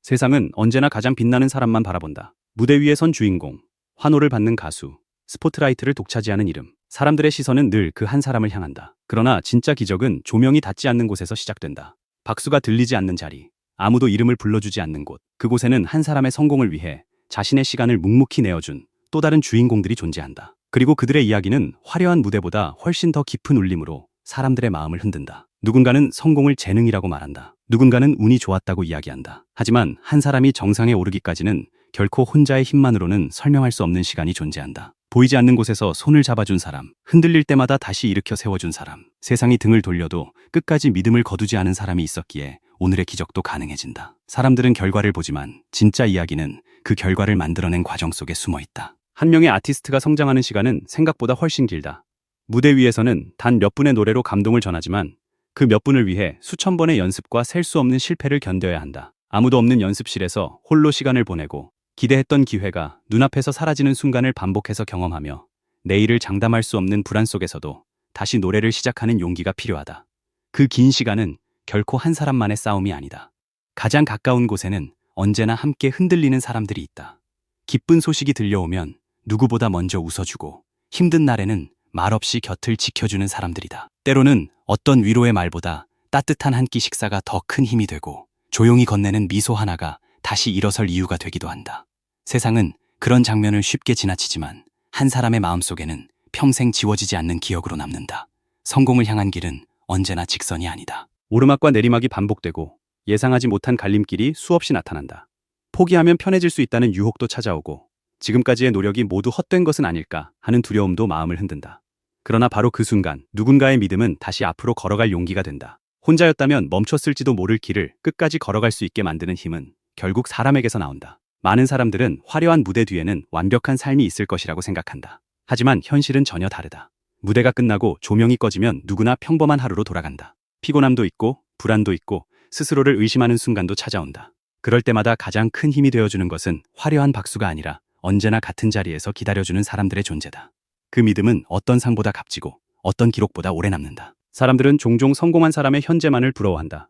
세상은 언제나 가장 빛나는 사람만 바라본다. 무대 위에 선 주인공, 환호를 받는 가수, 스포트라이트를 독차지하는 이름. 사람들의 시선은 늘 그 한 사람을 향한다. 그러나 진짜 기적은 조명이 닿지 않는 곳에서 시작된다. 박수가 들리지 않는 자리, 아무도 이름을 불러주지 않는 곳. 그곳에는 한 사람의 성공을 위해 자신의 시간을 묵묵히 내어준 또 다른 주인공들이 존재한다. 그리고 그들의 이야기는 화려한 무대보다 훨씬 더 깊은 울림으로 사람들의 마음을 흔든다. 누군가는 성공을 재능이라고 말한다. 누군가는 운이 좋았다고 이야기한다. 하지만 한 사람이 정상에 오르기까지는 결코 혼자의 힘만으로는 설명할 수 없는 시간이 존재한다. 보이지 않는 곳에서 손을 잡아준 사람, 흔들릴 때마다 다시 일으켜 세워준 사람, 세상이 등을 돌려도 끝까지 믿음을 거두지 않은 사람이 있었기에 오늘의 기적도 가능해진다. 사람들은 결과를 보지만 진짜 이야기는 그 결과를 만들어낸 과정 속에 숨어 있다. 한 명의 아티스트가 성장하는 시간은 생각보다 훨씬 길다. 무대 위에서는 단 몇 분의 노래로 감동을 전하지만 그 몇 분을 위해 수천 번의 연습과 셀 수 없는 실패를 견뎌야 한다. 아무도 없는 연습실에서 홀로 시간을 보내고 기대했던 기회가 눈앞에서 사라지는 순간을 반복해서 경험하며 내일을 장담할 수 없는 불안 속에서도 다시 노래를 시작하는 용기가 필요하다. 그 긴 시간은 결코 한 사람만의 싸움이 아니다. 가장 가까운 곳에는 언제나 함께 흔들리는 사람들이 있다. 기쁜 소식이 들려오면 누구보다 먼저 웃어주고 힘든 날에는 말없이 곁을 지켜주는 사람들이다. 때로는 어떤 위로의 말보다 따뜻한 한 끼 식사가 더 큰 힘이 되고 조용히 건네는 미소 하나가 다시 일어설 이유가 되기도 한다. 세상은 그런 장면을 쉽게 지나치지만 한 사람의 마음속에는 평생 지워지지 않는 기억으로 남는다. 성공을 향한 길은 언제나 직선이 아니다. 오르막과 내리막이 반복되고 예상하지 못한 갈림길이 수없이 나타난다. 포기하면 편해질 수 있다는 유혹도 찾아오고 지금까지의 노력이 모두 헛된 것은 아닐까 하는 두려움도 마음을 흔든다. 그러나 바로 그 순간 누군가의 믿음은 다시 앞으로 걸어갈 용기가 된다. 혼자였다면 멈췄을지도 모를 길을 끝까지 걸어갈 수 있게 만드는 힘은 결국 사람에게서 나온다. 많은 사람들은 화려한 무대 뒤에는 완벽한 삶이 있을 것이라고 생각한다. 하지만 현실은 전혀 다르다. 무대가 끝나고 조명이 꺼지면 누구나 평범한 하루로 돌아간다. 피곤함도 있고 불안도 있고 스스로를 의심하는 순간도 찾아온다. 그럴 때마다 가장 큰 힘이 되어주는 것은 화려한 박수가 아니라 언제나 같은 자리에서 기다려주는 사람들의 존재다. 그 믿음은 어떤 상보다 값지고 어떤 기록보다 오래 남는다. 사람들은 종종 성공한 사람의 현재만을 부러워한다.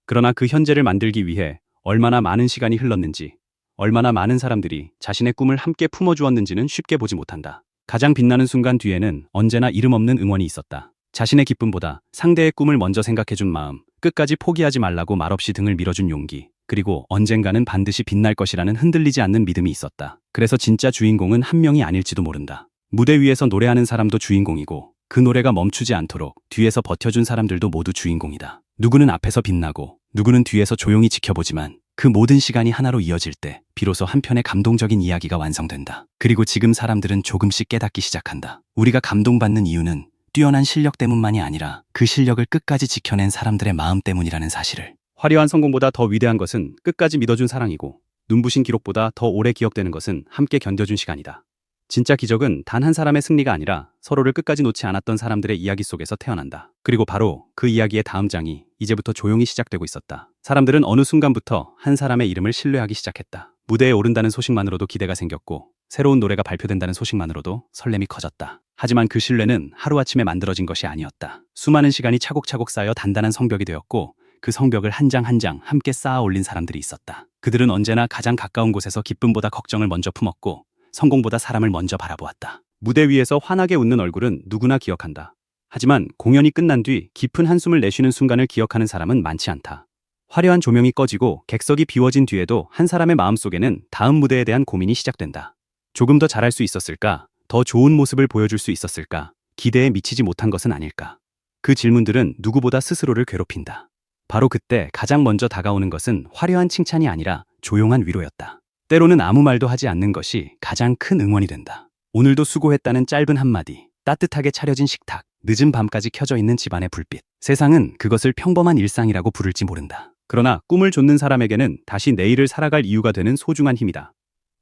그러나 그 현재를 만들기 위해 얼마나 많은 시간이 흘렀는지, 얼마나 많은 사람들이 자신의 꿈을 함께 품어주었는지는 쉽게 보지 못한다. 가장 빛나는 순간 뒤에는 언제나 이름 없는 응원이 있었다. 자신의 기쁨보다 상대의 꿈을 먼저 생각해준 마음, 끝까지 포기하지 말라고 말없이 등을 밀어준 용기, 그리고 언젠가는 반드시 빛날 것이라는 흔들리지 않는 믿음이 있었다. 그래서 진짜 주인공은 한 명이 아닐지도 모른다. 무대 위에서 노래하는 사람도 주인공이고 그 노래가 멈추지 않도록 뒤에서 버텨준 사람들도 모두 주인공이다. 누구는 앞에서 빛나고 누구는 뒤에서 조용히 지켜보지만 그 모든 시간이 하나로 이어질 때 비로소 한편의 감동적인 이야기가 완성된다. 그리고 지금 사람들은 조금씩 깨닫기 시작한다. 우리가 감동받는 이유는 뛰어난 실력 때문만이 아니라 그 실력을 끝까지 지켜낸 사람들의 마음 때문이라는 사실을. 화려한 성공보다 더 위대한 것은 끝까지 믿어준 사랑이고 눈부신 기록보다 더 오래 기억되는 것은 함께 견뎌준 시간이다. 진짜 기적은 단 한 사람의 승리가 아니라 서로를 끝까지 놓지 않았던 사람들의 이야기 속에서 태어난다. 그리고 바로 그 이야기의 다음 장이 이제부터 조용히 시작되고 있었다. 사람들은 어느 순간부터 한 사람의 이름을 신뢰하기 시작했다. 무대에 오른다는 소식만으로도 기대가 생겼고 새로운 노래가 발표된다는 소식만으로도 설렘이 커졌다. 하지만 그 신뢰는 하루아침에 만들어진 것이 아니었다. 수많은 시간이 차곡차곡 쌓여 단단한 성벽이 되었고 그 성벽을 한 장 한 장 함께 쌓아 올린 사람들이 있었다. 그들은 언제나 가장 가까운 곳에서 기쁨보다 걱정을 먼저 품었고 성공보다 사람을 먼저 바라보았다. 무대 위에서 환하게 웃는 얼굴은 누구나 기억한다. 하지만 공연이 끝난 뒤 깊은 한숨을 내쉬는 순간을 기억하는 사람은 많지 않다. 화려한 조명이 꺼지고 객석이 비워진 뒤에도 한 사람의 마음속에는 다음 무대에 대한 고민이 시작된다. 조금 더 잘할 수 있었을까? 더 좋은 모습을 보여줄 수 있었을까? 기대에 미치지 못한 것은 아닐까? 그 질문들은 누구보다 스스로를 괴롭힌다. 바로 그때 가장 먼저 다가오는 것은 화려한 칭찬이 아니라 조용한 위로였다. 때로는 아무 말도 하지 않는 것이 가장 큰 응원이 된다. 오늘도 수고했다는 짧은 한마디, 따뜻하게 차려진 식탁, 늦은 밤까지 켜져 있는 집안의 불빛. 세상은 그것을 평범한 일상이라고 부를지 모른다. 그러나 꿈을 좇는 사람에게는 다시 내일을 살아갈 이유가 되는 소중한 힘이다.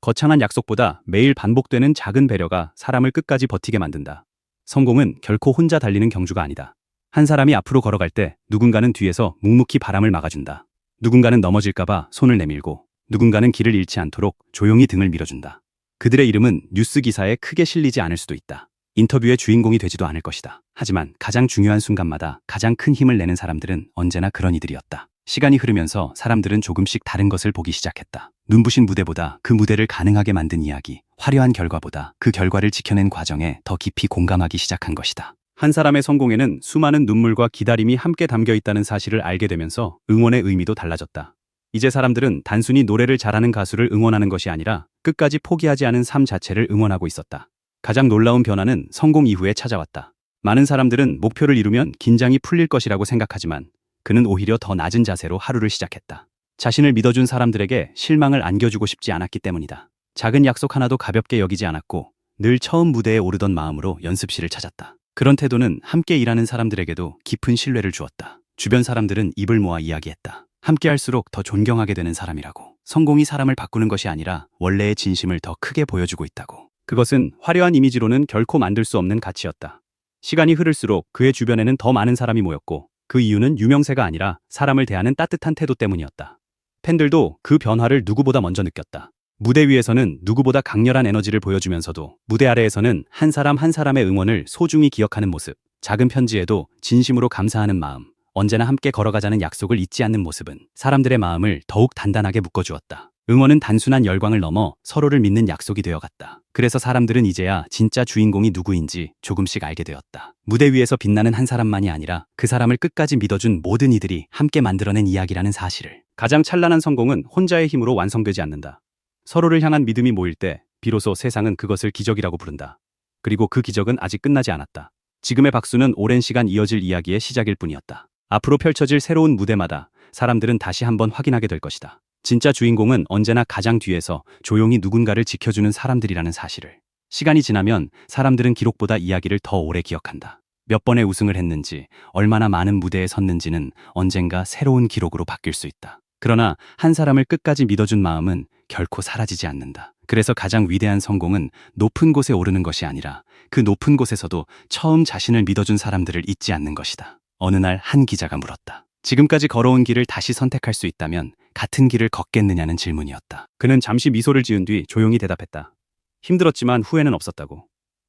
거창한 약속보다 매일 반복되는 작은 배려가 사람을 끝까지 버티게 만든다. 성공은 결코 혼자 달리는 경주가 아니다. 한 사람이 앞으로 걸어갈 때 누군가는 뒤에서 묵묵히 바람을 막아준다. 누군가는 넘어질까봐 손을 내밀고 누군가는 길을 잃지 않도록 조용히 등을 밀어준다. 그들의 이름은 뉴스 기사에 크게 실리지 않을 수도 있다. 인터뷰의 주인공이 되지도 않을 것이다. 하지만 가장 중요한 순간마다 가장 큰 힘을 내는 사람들은 언제나 그런 이들이었다. 시간이 흐르면서 사람들은 조금씩 다른 것을 보기 시작했다. 눈부신 무대보다 그 무대를 가능하게 만든 이야기, 화려한 결과보다 그 결과를 지켜낸 과정에 더 깊이 공감하기 시작한 것이다. 한 사람의 성공에는 수많은 눈물과 기다림이 함께 담겨 있다는 사실을 알게 되면서 응원의 의미도 달라졌다. 이제 사람들은 단순히 노래를 잘하는 가수를 응원하는 것이 아니라 끝까지 포기하지 않은 삶 자체를 응원하고 있었다. 가장 놀라운 변화는 성공 이후에 찾아왔다. 많은 사람들은 목표를 이루면 긴장이 풀릴 것이라고 생각하지만 그는 오히려 더 낮은 자세로 하루를 시작했다. 자신을 믿어준 사람들에게 실망을 안겨주고 싶지 않았기 때문이다. 작은 약속 하나도 가볍게 여기지 않았고 늘 처음 무대에 오르던 마음으로 연습실을 찾았다. 그런 태도는 함께 일하는 사람들에게도 깊은 신뢰를 주었다. 주변 사람들은 입을 모아 이야기했다. 함께 할수록 더 존경하게 되는 사람이라고. 성공이 사람을 바꾸는 것이 아니라 원래의 진심을 더 크게 보여주고 있다고. 그것은 화려한 이미지로는 결코 만들 수 없는 가치였다. 시간이 흐를수록 그의 주변에는 더 많은 사람이 모였고 그 이유는 유명세가 아니라 사람을 대하는 따뜻한 태도 때문이었다. 팬들도 그 변화를 누구보다 먼저 느꼈다. 무대 위에서는 누구보다 강렬한 에너지를 보여주면서도 무대 아래에서는 한 사람 한 사람의 응원을 소중히 기억하는 모습, 작은 편지에도 진심으로 감사하는 마음, 언제나 함께 걸어가자는 약속을 잊지 않는 모습은 사람들의 마음을 더욱 단단하게 묶어주었다. 응원은 단순한 열광을 넘어 서로를 믿는 약속이 되어갔다. 그래서 사람들은 이제야 진짜 주인공이 누구인지 조금씩 알게 되었다. 무대 위에서 빛나는 한 사람만이 아니라 그 사람을 끝까지 믿어준 모든 이들이 함께 만들어낸 이야기라는 사실을. 가장 찬란한 성공은 혼자의 힘으로 완성되지 않는다. 서로를 향한 믿음이 모일 때 비로소 세상은 그것을 기적이라고 부른다. 그리고 그 기적은 아직 끝나지 않았다. 지금의 박수는 오랜 시간 이어질 이야기의 시작일 뿐이었다. 앞으로 펼쳐질 새로운 무대마다 사람들은 다시 한번 확인하게 될 것이다. 진짜 주인공은 언제나 가장 뒤에서 조용히 누군가를 지켜주는 사람들이라는 사실을. 시간이 지나면 사람들은 기록보다 이야기를 더 오래 기억한다. 몇 번의 우승을 했는지, 얼마나 많은 무대에 섰는지는 언젠가 새로운 기록으로 바뀔 수 있다. 그러나 한 사람을 끝까지 믿어준 마음은 결코 사라지지 않는다. 그래서 가장 위대한 성공은 높은 곳에 오르는 것이 아니라 그 높은 곳에서도 처음 자신을 믿어준 사람들을 잊지 않는 것이다. 어느 날 한 기자가 물었다. 지금까지 걸어온 길을 다시 선택할 수 있다면 같은 길을 걷겠느냐는 질문이었다. 그는 잠시 미소를 지은 뒤 조용히 대답했다. 힘들었지만 후회는 없었다고.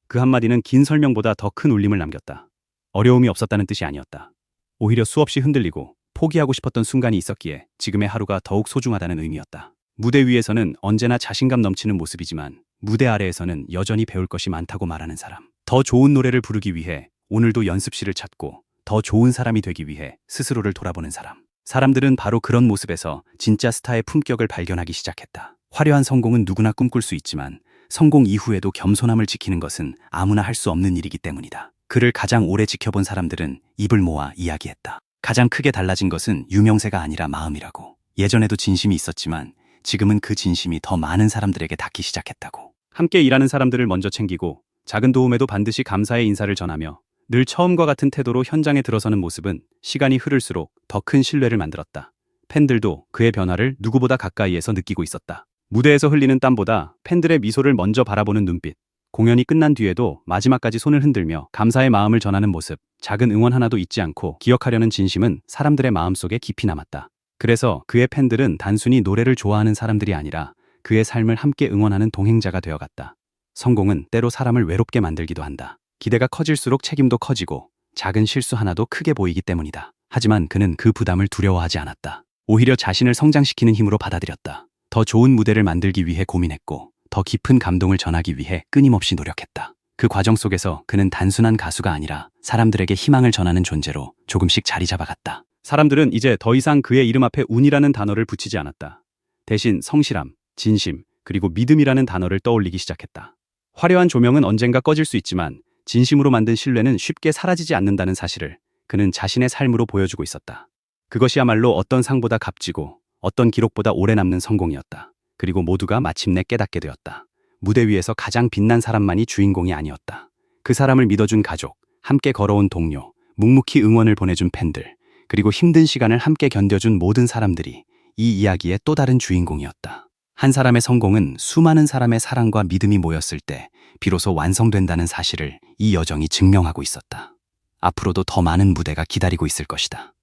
그 한마디는 긴 설명보다 더 큰 울림을 남겼다. 어려움이 없었다는 뜻이 아니었다. 오히려 수없이 흔들리고 포기하고 싶었던 순간이 있었기에 지금의 하루가 더욱 소중하다는 의미였다. 무대 위에서는 언제나 자신감 넘치는 모습이지만 무대 아래에서는 여전히 배울 것이 많다고 말하는 사람. 더 좋은 노래를 부르기 위해 오늘도 연습실을 찾고 더 좋은 사람이 되기 위해 스스로를 돌아보는 사람. 사람들은 바로 그런 모습에서 진짜 스타의 품격을 발견하기 시작했다. 화려한 성공은 누구나 꿈꿀 수 있지만 성공 이후에도 겸손함을 지키는 것은 아무나 할 수 없는 일이기 때문이다. 그를 가장 오래 지켜본 사람들은 입을 모아 이야기했다. 가장 크게 달라진 것은 유명세가 아니라 마음이라고. 예전에도 진심이 있었지만 지금은 그 진심이 더 많은 사람들에게 닿기 시작했다고. 함께 일하는 사람들을 먼저 챙기고 작은 도움에도 반드시 감사의 인사를 전하며 늘 처음과 같은 태도로 현장에 들어서는 모습은 시간이 흐를수록 더 큰 신뢰를 만들었다. 팬들도 그의 변화를 누구보다 가까이에서 느끼고 있었다. 무대에서 흘리는 땀보다 팬들의 미소를 먼저 바라보는 눈빛, 공연이 끝난 뒤에도 마지막까지 손을 흔들며 감사의 마음을 전하는 모습, 작은 응원 하나도 잊지 않고 기억하려는 진심은 사람들의 마음속에 깊이 남았다. 그래서 그의 팬들은 단순히 노래를 좋아하는 사람들이 아니라 그의 삶을 함께 응원하는 동행자가 되어갔다. 성공은 때로 사람을 외롭게 만들기도 한다. 기대가 커질수록 책임도 커지고 작은 실수 하나도 크게 보이기 때문이다. 하지만 그는 그 부담을 두려워하지 않았다. 오히려 자신을 성장시키는 힘으로 받아들였다. 더 좋은 무대를 만들기 위해 고민했고 더 깊은 감동을 전하기 위해 끊임없이 노력했다. 그 과정 속에서 그는 단순한 가수가 아니라 사람들에게 희망을 전하는 존재로 조금씩 자리 잡아갔다. 사람들은 이제 더 이상 그의 이름 앞에 운이라는 단어를 붙이지 않았다. 대신 성실함, 진심, 그리고 믿음이라는 단어를 떠올리기 시작했다. 화려한 조명은 언젠가 꺼질 수 있지만 진심으로 만든 신뢰는 쉽게 사라지지 않는다는 사실을 그는 자신의 삶으로 보여주고 있었다. 그것이야말로 어떤 상보다 값지고 어떤 기록보다 오래 남는 성공이었다. 그리고 모두가 마침내 깨닫게 되었다. 무대 위에서 가장 빛난 사람만이 주인공이 아니었다. 그 사람을 믿어준 가족, 함께 걸어온 동료, 묵묵히 응원을 보내준 팬들, 그리고 힘든 시간을 함께 견뎌준 모든 사람들이 이 이야기의 또 다른 주인공이었다. 한 사람의 성공은 수많은 사람의 사랑과 믿음이 모였을 때 비로소 완성된다는 사실을 이 여정이 증명하고 있었다. 앞으로도 더 많은 무대가 기다리고 있을 것이다.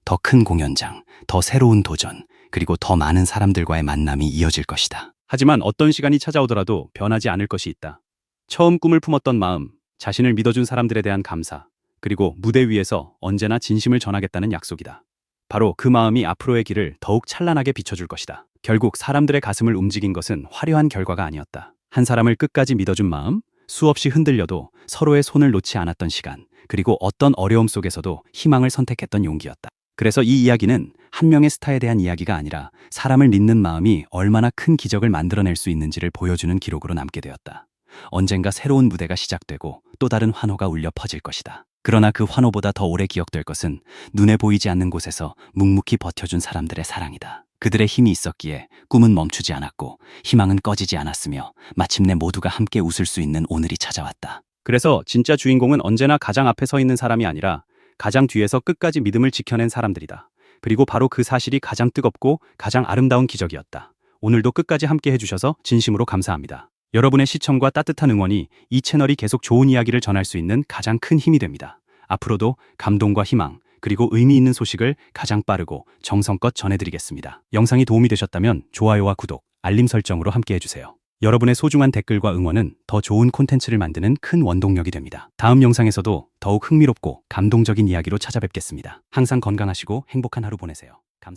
더 큰 공연장, 더 새로운 도전, 그리고 더 많은 사람들과의 만남이 이어질 것이다. 하지만 어떤 시간이 찾아오더라도 변하지 않을 것이 있다. 처음 꿈을 품었던 마음, 자신을 믿어준 사람들에 대한 감사, 그리고 무대 위에서 언제나 진심을 전하겠다는 약속이다. 바로 그 마음이 앞으로의 길을 더욱 찬란하게 비춰줄 것이다. 결국 사람들의 가슴을 움직인 것은 화려한 결과가 아니었다. 한 사람을 끝까지 믿어준 마음, 수없이 흔들려도 서로의 손을 놓지 않았던 시간, 그리고 어떤 어려움 속에서도 희망을 선택했던 용기였다. 그래서 이 이야기는 한 명의 스타에 대한 이야기가 아니라 사람을 믿는 마음이 얼마나 큰 기적을 만들어낼 수 있는지를 보여주는 기록으로 남게 되었다. 언젠가 새로운 무대가 시작되고 또 다른 환호가 울려 퍼질 것이다. 그러나 그 환호보다 더 오래 기억될 것은 눈에 보이지 않는 곳에서 묵묵히 버텨준 사람들의 사랑이다. 그들의 힘이 있었기에 꿈은 멈추지 않았고 희망은 꺼지지 않았으며 마침내 모두가 함께 웃을 수 있는 오늘이 찾아왔다. 그래서 진짜 주인공은 언제나 가장 앞에 서 있는 사람이 아니라 가장 뒤에서 끝까지 믿음을 지켜낸 사람들이다. 그리고 바로 그 사실이 가장 뜨겁고 가장 아름다운 기적이었다. 오늘도 끝까지 함께 해주셔서 진심으로 감사합니다. 여러분의 시청과 따뜻한 응원이 이 채널이 계속 좋은 이야기를 전할 수 있는 가장 큰 힘이 됩니다. 앞으로도 감동과 희망, 그리고 의미 있는 소식을 가장 빠르고 정성껏 전해드리겠습니다. 영상이 도움이 되셨다면 좋아요와 구독, 알림 설정으로 함께 해주세요. 여러분의 소중한 댓글과 응원은 더 좋은 콘텐츠를 만드는 큰 원동력이 됩니다. 다음 영상에서도 더욱 흥미롭고 감동적인 이야기로 찾아뵙겠습니다. 항상 건강하시고 행복한 하루 보내세요.